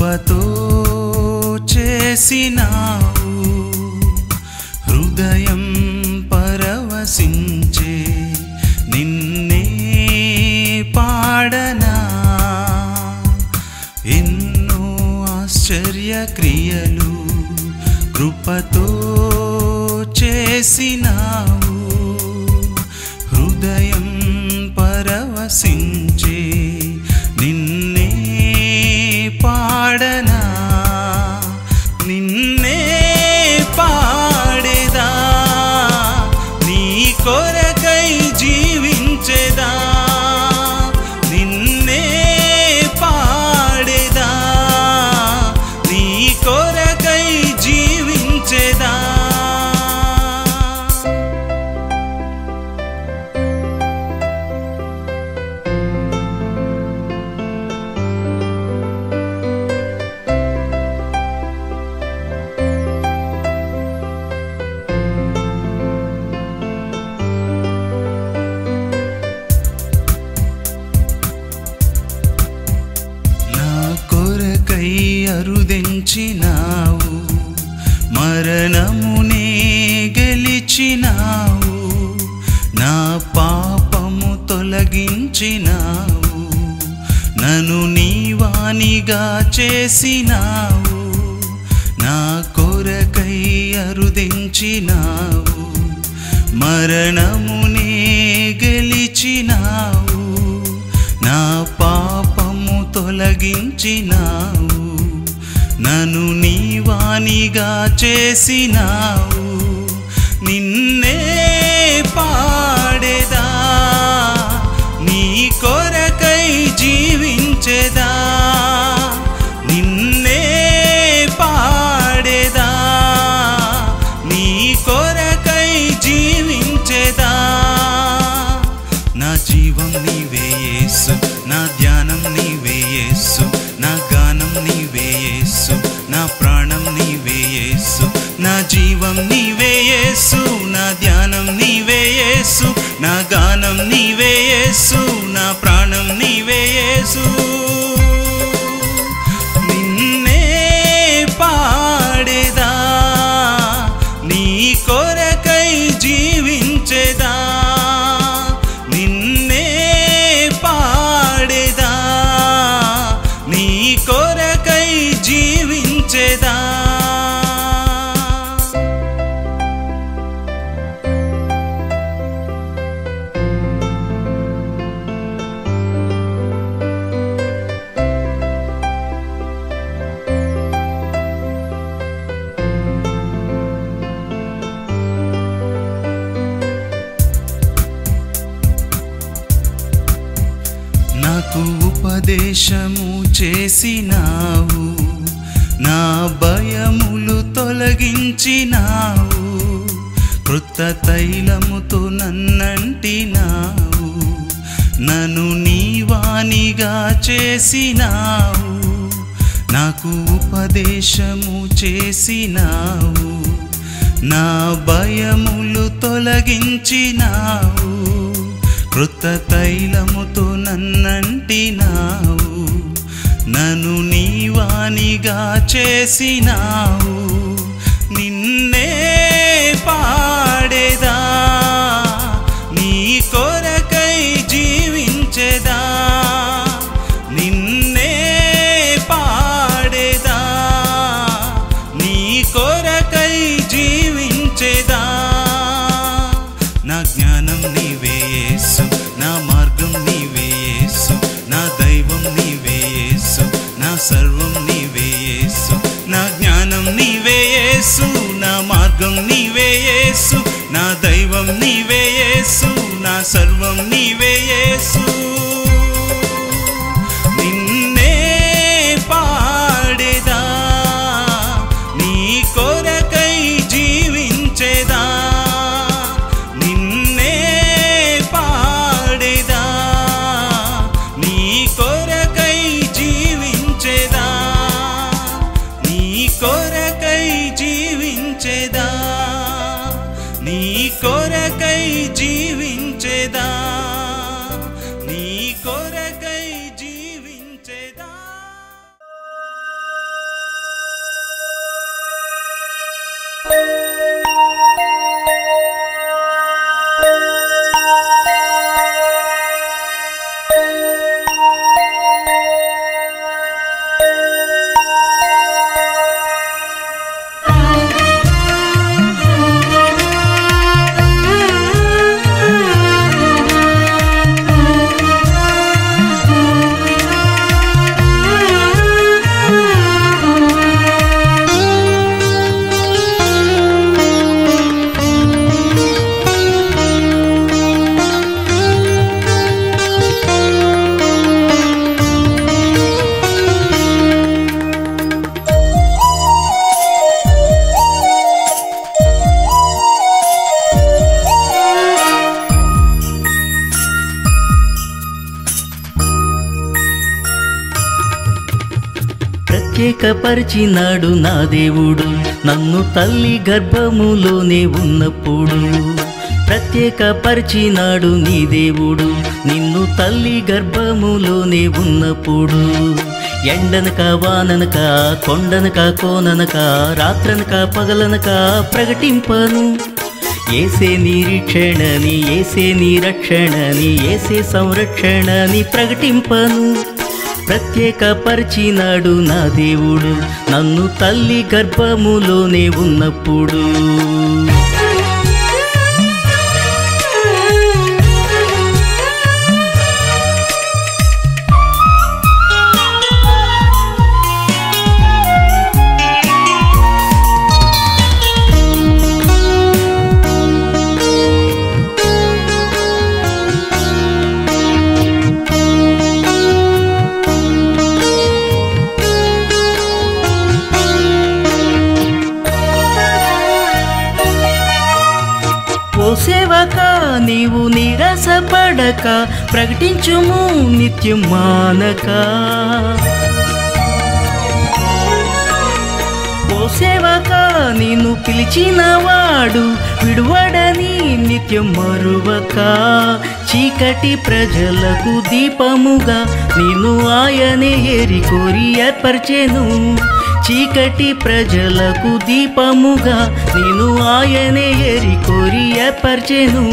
కృపతో చేసినావు హృదయం పరవశించే నిన్నే పాడనా ఎన్నో ఆశ్చర్య క్రియలు కృపతో చేసినావు హృదయం పరవశించే నిన్నే పాడనా నిన్నే పాడేదా నీ కొరకై జీవించేదా నిన్నే పాడేదా నీ కొరకై జీవించేదా అరుదించినావు మరణమునే గెలిచినావు నా పాపము తొలగించినావు నన్ను నీవానిగా చేసినావు నా కొరకై అరుదించినావు మరణమునే గెలిచినావు నా పాపము తొలగించినావు నన్ను నీవానిగా చేసినావు నిన్నే పాడేదా నీ కొరకై జీవించేదా నిన్నే పాడేదా నీ కొరకై జీవించేదా నా జీవం నీవే యేసు నా ధ్యానం నీవే యేసు నా గానం నీవే యేసు నా ప్రాణం నీవే యేసు నా జీవం నీవే యేసు నా ధ్యానం నీవే యేసు నా గానం నీవే యేసు నా ప్రాణం నీవే యేసు నిన్నే పాడేదా నీ కొరకై జీవించేదా నిన్నే పాడేదా నీ కొరకై జీవించేదా నాకు ఉపదేశము చేసినావు నా భయములు తొలగించినావు కృత తైలముతో నన్నంటినావు నన్ను నీవానిగా చేసినావు నాకు ఉపదేశము చేసినావు నా భయములు తొలగించినావు కృత తైలముతో నన్నంటినావు నన్ను నీవానిగా చేసినావు నిన్నే పాడేదా నీ కొరకై జీవించేదా నిన్నే పాడేదా నీ కొరకై జీవించేదా నా జ్ఞానం నీవే యేసు నా మార్గం నీవే యేసు నా దైవం నీవే యేసు నా సర్వం నీవే యేసు నా జ్ఞానం నీవే యేసు నా మార్గం నీవే యేసు నా దైవం నీవే యేసు నా సర్వం నీవే యేసు నిన్నే పాడేదా నీ కొరకై జీవించేదా నిన్నే పాడేదా నీ కొరకై జీవించేదా నీ కొరకై జీవించేదా నీ కొరకై జీవించేదా నీ ప్రత్యేకపరిచినాడు నా దేవుడు నన్ను తల్లి గర్భములోనే ఉన్నప్పుడు. ప్రత్యేకపరిచినాడు నీ దేవుడు నిన్ను తల్లి గర్భములోనే ఉన్నప్పుడు. ఎండనక వాననక కొండనక కోననక రాత్రనక పగలనక ప్రకటింపను ఏసే నిరీక్షణని, ఏసే నిరక్షణని, ఏసే సంరక్షణని ప్రకటింపను. ప్రత్యేకపరిచినాడు నా దేవుడు నన్ను తల్లి గర్భములోనే ఉన్నప్పుడు. ఓ సేవక నీవు నిరాశపడక ప్రకటించుము నిత్యం మానక. ఓ సేవక నిన్ను పిలిచినవాడు విడువడని నిత్యం మరువక. చీకటి ప్రజలకు దీపముగా నిన్ను ఆయనే ఏరికోరి ఏర్పరిచెను. చీకటి ప్రజలకు దీపముగా నేను ఆయనే ఏరికోరి ఏర్పరిచెను.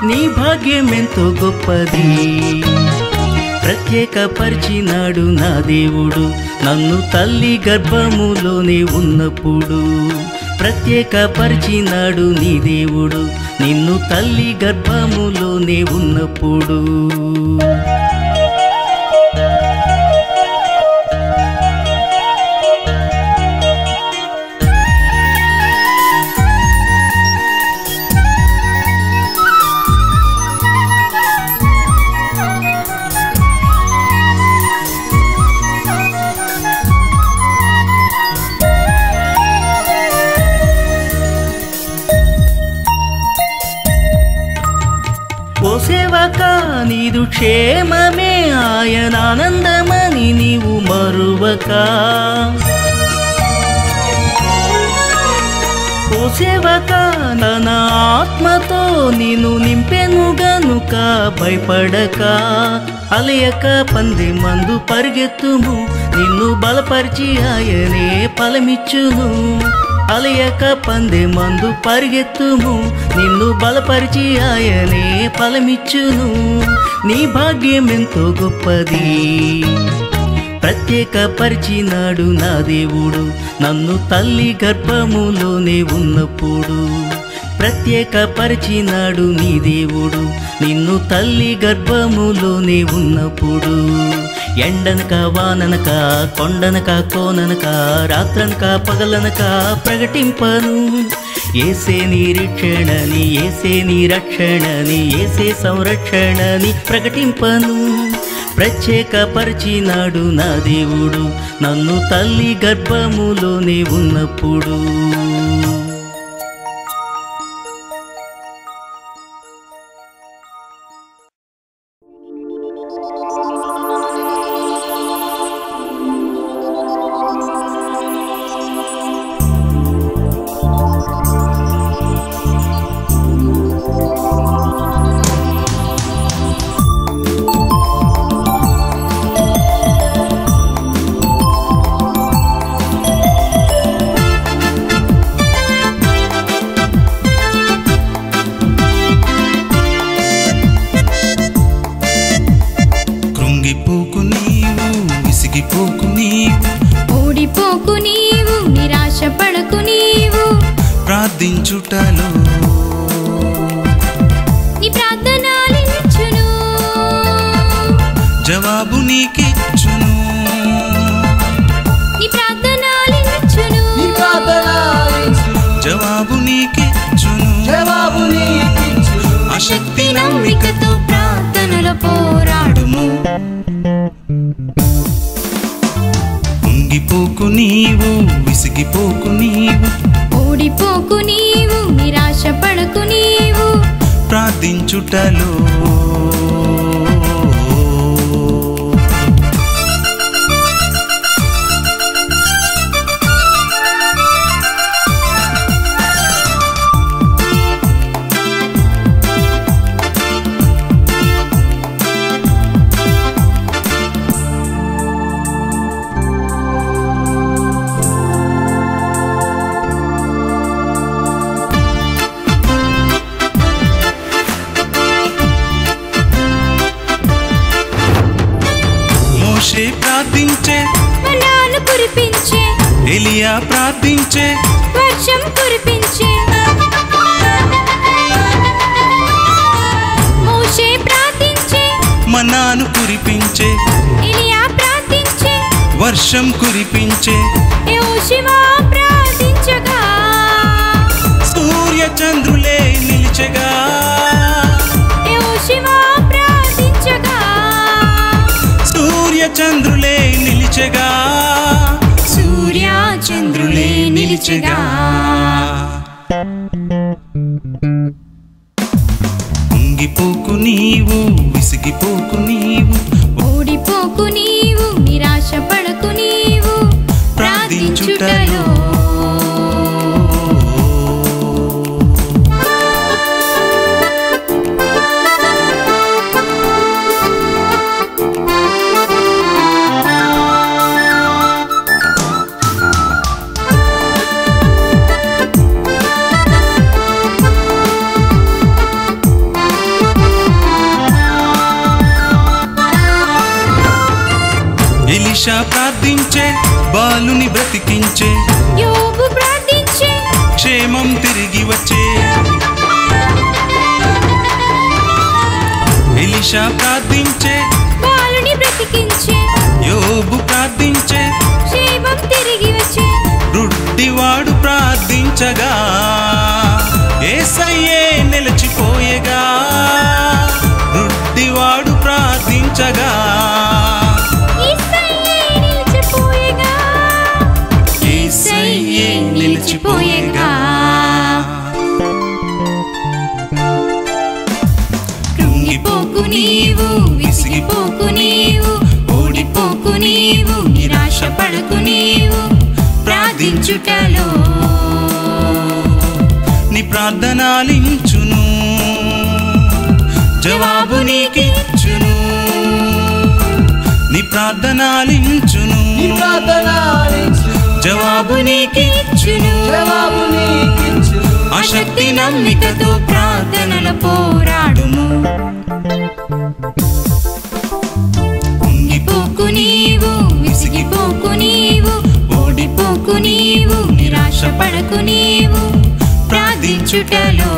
నీ భాగ్యం ఎంతో గొప్పది. ప్రత్యేకపరిచినాడు నా దేవుడు నన్ను తల్లి గర్భములోనే ఉన్నప్పుడు. ప్రత్యేకపరిచినాడు నీ దేవుడు నిన్ను తల్లి గర్భములోనే ఉన్నప్పుడు. ఓ సేవక నీదు క్షేమమే ఆయన ఆనందమని నీవు మరువక. ఓ సేవక తన ఆత్మతో నిన్ను నింపెను గనుక భయపడక. అలయక పందె మందు పరిగెత్తుము నిన్ను బలపరిచి ఆయనే ఫలమిచ్చును. అలయక పందె మందు పరిగెత్తుము నిన్ను బలపరిచి ఆయనే ఫలమిచ్చును. నీ భాగ్యం ఎంతో గొప్పది. ప్రత్యేకపరిచినాడు నా దేవుడు నన్ను తల్లి గర్భములోనే ఉన్నప్పుడు. ప్రత్యేకపరిచినాడు నీ దేవుడు నిన్ను తల్లి గర్భములోనే ఉన్నప్పుడు. ఎండనక వాననక కొండనక కోననక రాత్రనక పగలనక ప్రకటింపను ఏసే నిరీక్షణని, ఏసే నిరక్షణని, ఏసే సంరక్షణని ప్రకటింపను. ప్రత్యేకపరిచినాడు నా దేవుడు నన్ను తల్లి గర్భములోనే ఉన్నప్పుడు. నీకిచ్చును. నీ ప్రార్థనలిచ్చును. జవాబు నీకిచ్చును. ఆసక్తి నమ్మికతో ప్రార్థనల పోరాడుము. కుంగిపోకు నీవు, విసిగిపోకు నీవు, ఓడిపోకు నీవు, నిరాశపడకు నీవు, ప్రార్థించుటలో మోషే ప్రార్థించే, మన్నాను కురిపించే, ఎలియా ప్రార్థించే, వర్షం కురిపించే. మోషే ప్రార్థించే, మన్నాను కురిపించే, ఎలియా ప్రార్థించే, వర్షం కురిపించే, యెహోషువ ప్రార్థించగా సూర్య చంద్రులే నిలిచెగా. యెహోషువ ప్రార్థించగా సూర్య చంద్రులే నిలిచెగా. సూర్య చంద్రులే నిలిచెగా. కుంగిపోకు నీవు, విసిగిపోకు నీవు, ఓడిపోకు నీవు, నిరాశపడకు నీవు, ప్రార్థించుటలో ఎలీషా ప్రార్థించే, బాలుని బ్రతికించే, యోబు ప్రార్థించే, క్షేమం తిరిగి వచ్చే. ఎలీషా ప్రార్థించే, బాలుని బ్రతికించే, యోబు ప్రార్థించే, క్షేమం తిరిగి వచ్చే. రుడ్డివాడు ప్రార్థించగా యేసయ్యే నిలిచిపోయేగా. రుడ్డివాడు ప్రార్థించగా యేసయ్యే నిలిచిపోయేగా. యేసయ్యే నిలిచిపోయేగా. కృంగిపోకు నీవు, విసిగిపోకు నీవు, ఓడిపోకు నీవు, నిరాశపడకు నీవు, ప్రార్థించుటలో నీ ప్రార్థనలించును. జవాబు నీకిచ్చును. నీ ప్రార్థనలించును. జవాబు నీకిచ్చును. ఆసక్తి నమ్మికతో ప్రార్థనల పోరాడుము. కుంగిపోకు నీవు, విసిగిపోకు నీవు, ఓడిపోకు నీవు, నిరాశపడకు నీవు, ప్రార్థించుటలో